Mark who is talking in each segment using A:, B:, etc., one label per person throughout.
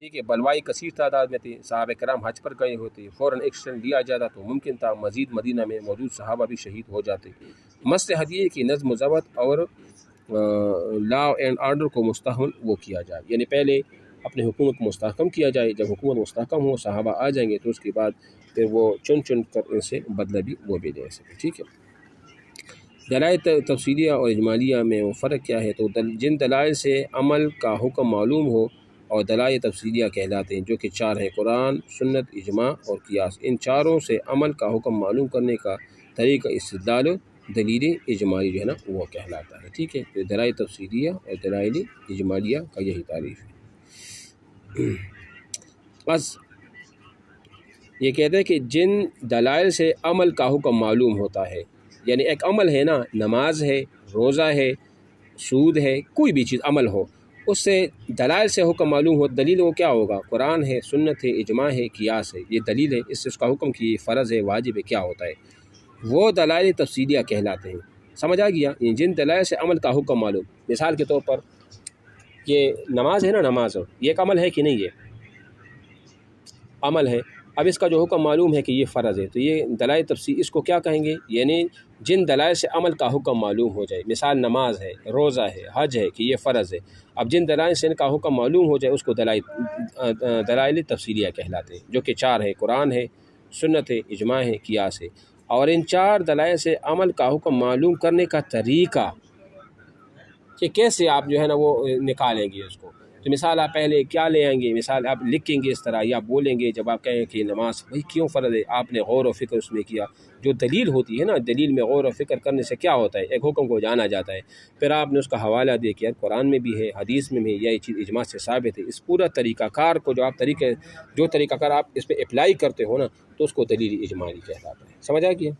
A: ٹھیک ہے، بلوائی کثیر تعداد میں تھی، صحابہ کرام حج پر گئے ہوتے، فوراً ایکشن لیا جاتا تو ممکن تھا مزید مدینہ میں موجود صحابہ بھی شہید ہو جاتے۔ مصلحت یہ کہ نظم و ضبط اور لا اینڈ آرڈر کو مستحکم وہ کیا جائے، یعنی پہلے اپنے حکومت کو مستحکم کیا جائے، جب حکومت مستحکم ہو صحابہ آ جائیں گے تو اس کے بعد پھر وہ چن چن کر ان سے بدلہ بھی وہ بھی لے سکے۔ ٹھیک ہے، دلائل تفصیلیہ اور اجمالیہ میں وہ فرق کیا ہے؟ تو جن دلائل سے عمل کا حکم معلوم ہو اور دلائل تفصیلیہ کہلاتے ہیں، جو کہ 4 ہیں: قرآن، سنت، اجماع اور قیاس۔ ان چاروں سے عمل کا حکم معلوم کرنے کا طریقہ استدلال دلیل اجمالی جو ہے نا وہ کہلاتا ہے۔ ٹھیک ہے، تو دلائل تفصیلیہ اور دلائل اجمالیہ کا یہی تعریف ہے۔ بس یہ کہتے ہیں کہ جن دلائل سے عمل کا حکم معلوم ہوتا ہے، یعنی ایک عمل ہے نا، نماز ہے، روزہ ہے، سود ہے، کوئی بھی چیز عمل ہو، اس سے دلائل سے حکم معلوم ہو، دلیل وہ کیا ہوگا؟ قرآن ہے، سنت ہے، اجماع ہے، قیاس ہے، یہ دلیل ہے، اس سے اس کا حکم کہ یہ فرض ہے، واجب ہے، کیا ہوتا ہے، وہ دلائل تفصیلیہ کہلاتے ہیں۔ سمجھ آ گیا؟ جن دلائل سے عمل کا حکم معلوم، مثال کے طور پر یہ نماز ہے نا، نماز یہ ایک عمل ہے کہ نہیں؟ یہ عمل ہے، اب اس کا جو حکم معلوم ہے کہ یہ فرض ہے، تو یہ دلائل تفصیل اس کو کیا کہیں گے؟ یعنی جن دلائل سے عمل کا حکم معلوم ہو جائے، مثال نماز ہے، روزہ ہے، حج ہے کہ یہ فرض ہے، اب جن دلائل سے ان کا حکم معلوم ہو جائے اس کو دلائل تفصیلیہ کہلاتے ہیں، جو کہ 4 ہے: قرآن ہے، سنت ہے، اجماع ہے، قیاس ہے۔ اور ان 4 دلائل سے عمل کا حکم معلوم کرنے کا طریقہ کہ کیسے آپ جو ہے نا وہ نکالیں گے اس کو، تو مثال آپ پہلے کیا لے آئیں گے؟ مثال آپ لکھیں گے اس طرح یا بولیں گے، جب آپ کہیں کہ نماز بھائی کیوں فرض ہے، آپ نے غور و فکر اس میں کیا، جو دلیل ہوتی ہے نا، دلیل میں غور و فکر کرنے سے کیا ہوتا ہے؟ ایک حکم کو جانا جاتا ہے، پھر آپ نے اس کا حوالہ دے کہ قرآن میں بھی ہے، حدیث میں بھی ہے، یہ چیز اجماع سے ثابت ہے، اس پورا طریقہ کار کو جو طریقہ کار آپ اس پہ اپلائی کرتے ہو نا، تو اس کو دلیل اجمالی کہلاتا ہے۔ سمجھ آ گیا؟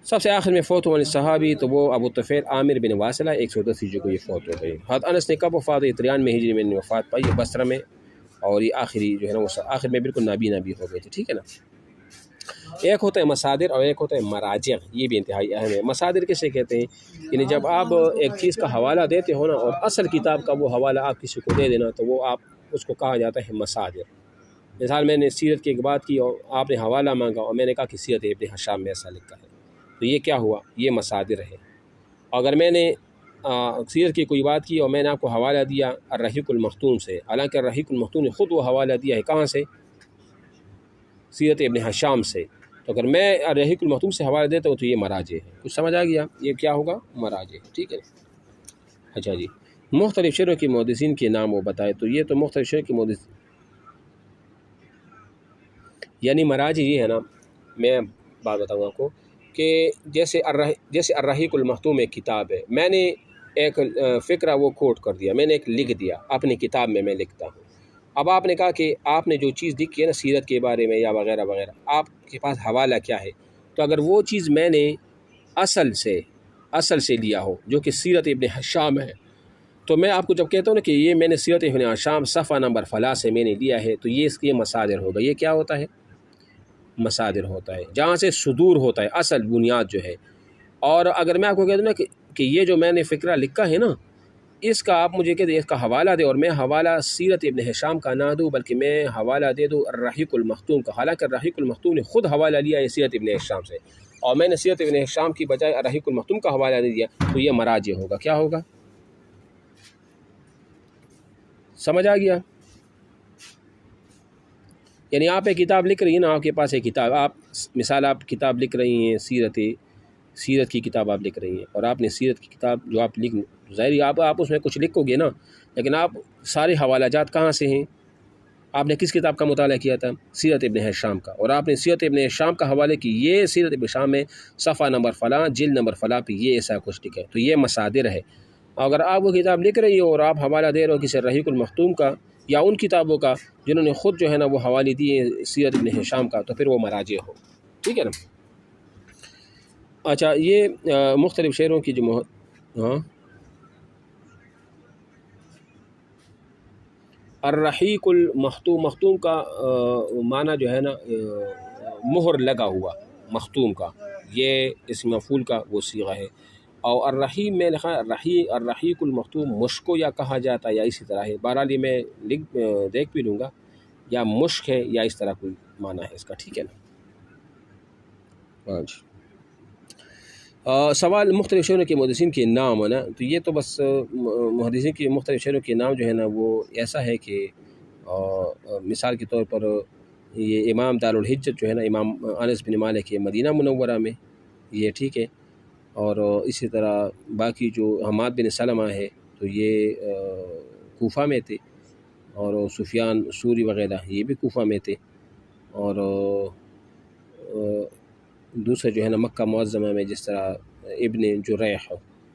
A: سب سے آخر میں فوت ہونے صحابی تو وہ ابو طفیل عامر بن واصلہ 110 ہجری کو یہ فوت ہو گئے۔ حضرت انس نے کب وفات ہوئی؟ 93 ہجری میں وفات پائی بصرہ میں، اور یہ آخری جو ہے نا وہ آخر میں بالکل نابینا ہو گئے تھے۔ ٹھیک ہے نا، ایک ہوتا ہے مصادر اور ایک ہوتا ہے مراجع، یہ بھی انتہائی اہم ہے۔ مصادر کسے کہتے ہیں؟ یعنی جب آپ ایک چیز کا حوالہ دیتے ہو نا اور اصل کتاب کا وہ حوالہ آپ کسی کو دے دینا، تو وہ آپ اس کو کہا جاتا ہے مصادر۔ مثال میں نے سیرت کی ایک بات کی اور آپ نے حوالہ مانگا اور میں نے کہا کہ سیرت ابن ہشام میں ایسا لکھا ہے، تو یہ کیا ہوا؟ یہ مصادر ہے۔ اگر میں نے سیرت کی کوئی بات کی اور میں نے آپ کو حوالہ دیا الرحیق المختوم سے، حالانکہ الرحیق المختوم نے خود وہ حوالہ دیا ہے کہاں سے؟ سیرت ابن ہشام سے، تو اگر میں الرحیق المختوم سے حوالہ دیتا ہوں تو یہ مراجع ہے۔ کچھ سمجھ آ گیا؟ یہ کیا ہوگا؟ مراجع ہے۔ ٹھیک ہے، اچھا جی، مختلف شعروں کے محدثین کے نام وہ بتائے، تو یہ تو مختلف شعروں کے محدث، یعنی مراجع یہ ہے نا، میں بات بتاؤں آپ کو کہ جیسے الرحیق المختوم ایک کتاب ہے، میں نے ایک فقرہ وہ کوٹ کر دیا، میں نے ایک لکھ دیا اپنی کتاب میں لکھتا ہوں۔ اب آپ نے کہا کہ آپ نے جو چیز لکھی ہے نا سیرت کے بارے میں یا وغیرہ وغیرہ، آپ کے پاس حوالہ کیا ہے؟ تو اگر وہ چیز میں نے اصل سے لیا ہو جو کہ سیرت ابن ہشام ہے، تو میں آپ کو جب کہتا ہوں نا کہ یہ میں نے سیرت ابن ہشام صفحہ نمبر فلاں سے میں نے لیا ہے، تو یہ اس کے مصادر ہوگا۔ یہ کیا ہوتا ہے؟ مصادر ہوتا ہے، جہاں سے صدور ہوتا ہے، اصل بنیاد جو ہے۔ اور اگر میں آپ کو کہہ دوں نا کہ یہ جو میں نے فقرہ لکھا ہے نا، اس کا آپ مجھے کہتے ہیں اس کا حوالہ دے، اور میں حوالہ سیرت ابن ہشام کا نہ دوں بلکہ میں حوالہ دے دوں الرحیق المختوم کا، حالانکہ الرحیق المختوم نے خود حوالہ لیا ہے سیرت ابن ہشام سے، اور میں نے سیرت ابن ہشام کی بجائے الرحیق المختوم کا حوالہ دے دیا، تو یہ مراجع ہوگا۔ کیا ہوگا؟ سمجھ آ گیا؟ یعنی آپ ایک کتاب لکھ رہی ہیں نا، آپ کے پاس ایک کتاب، آپ مثال آپ کتاب لکھ رہی ہیں سیرت کی کتاب آپ لکھ رہی ہیں، اور آپ نے سیرت کی کتاب جو آپ ظاہری آپ اس میں کچھ لکھو گے نا، لیکن آپ سارے حوالہ جات کہاں سے ہیں؟ آپ نے کس کتاب کا مطالعہ کیا تھا؟ سیرت ابن ہشام کا، اور آپ نے سیرت ابن ہشام کا حوالے کی، یہ سیرت ابن ہشام میں صفحہ نمبر فلاں جلد نمبر فلاں پہ یہ ایسا کچھ لکھا ہے، تو یہ مصادر ہے۔ اگر آپ وہ کتاب لکھ رہی ہو اور آپ حوالہ دے رہے ہو کسی الرحیق المختوم کا یا ان کتابوں کا جنہوں نے خود جو ہے نا وہ حوالے دیے سیرت ابن ہشام کا، تو پھر وہ مراجع ہو۔ ٹھیک ہے نا؟ اچھا، یہ مختلف شعروں کی جو الرحیق المختوم، مختوم کا معنی جو ہے نا مہر لگا ہوا، مختوم کا یہ اسم مفعول کا وہ صیغہ ہے، اور الرحیم میں لکھا الرحیق المختوم مشک کو یا کہا جاتا ہے یا اسی طرح ہے، بہرحال یہ میں دیکھ بھی لوں گا، یا مشک ہے یا اس طرح کوئی معنی ہے اس کا، ٹھیک ہے نا۔ ہاں جی، سوال مختلف شہروں کے محدثین کے نام ہے نا، تو یہ تو بس محدثین کے مختلف شہروں کے نام جو ہے نا وہ ایسا ہے کہ مثال کے طور پر یہ امام دارالحجت جو ہے نا امام انس بن مالک ہے مدینہ منورہ میں، یہ ٹھیک ہے، اور اسی طرح باقی جو حماد بن سلمہ ہے تو یہ کوفہ میں تھے، اور سفیان سوری وغیرہ یہ بھی کوفہ میں تھے، اور دوسرے جو ہے نا مکہ معظمہ میں جس طرح ابن جریح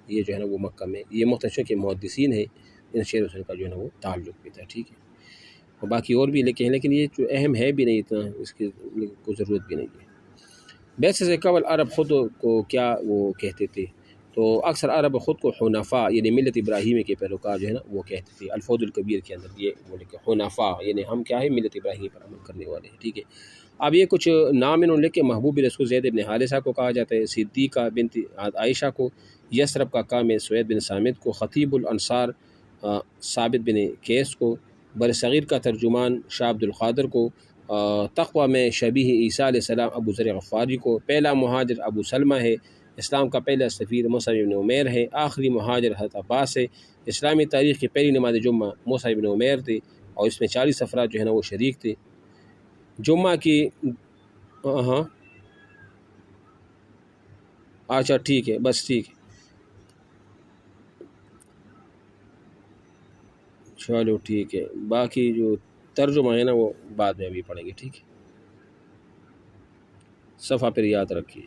A: یہ جو ہے نا وہ مکہ میں، یہ مختلف کے محدثین ہیں، ان شہروں سے کا جو ہے نا وہ تعلق بھی تھا، ٹھیک ہے، اور باقی اور بھی لکھے ہیں، لیکن یہ جو اہم ہے بھی نہیں اتنا، اس کی کوئی ضرورت بھی نہیں ہے۔ بیسے سے قبل عرب خود کو کیا وہ کہتے تھے، تو اکثر عرب خود کو حنفاء یعنی ملت ابراہیمی کے پیروکار جو ہے نا وہ کہتے تھے، الفوز الکبیر کے اندر یہ وہ لکھے حنفاء یعنی ہم کیا ہے ملت ابراہیمی پر عمل کرنے والے ہیں، ٹھیک ہے۔ اب یہ کچھ نام انہوں نے لکھے، محبوب رسول زید بن حارثہ کو کہا جاتا ہے، صدیقہ بنت عائشہ کو، یثرب کا کام ہے سوید بن سامد کو، خطیب الانصار ثابت بن کیس کو، برصغیر کا ترجمان شاہ عبد القادر کو، تقوی میں شبیہ عیسیٰ علیہ السلام ابو ذر غفاری کو، پہلا مہاجر ابو سلمہ ہے، اسلام کا پہلا سفیر مصعب بن عمیر ہے، آخری مہاجر حضرت عباس ہے، اسلامی تاریخ کی پہلی نماز جمعہ مصعب بن عمیر تھے، اور اس میں 40 افراد جو ہے نا وہ شریک تھے۔ جمعہ کی ہاں اچھا ٹھیک ہے، بس ٹھیک ہے، چلو ٹھیک ہے، باقی جو ترجمہ ہے نا وہ بعد میں بھی پڑھیں گے، ٹھیک ہے، صفحہ پھر یاد رکھیے۔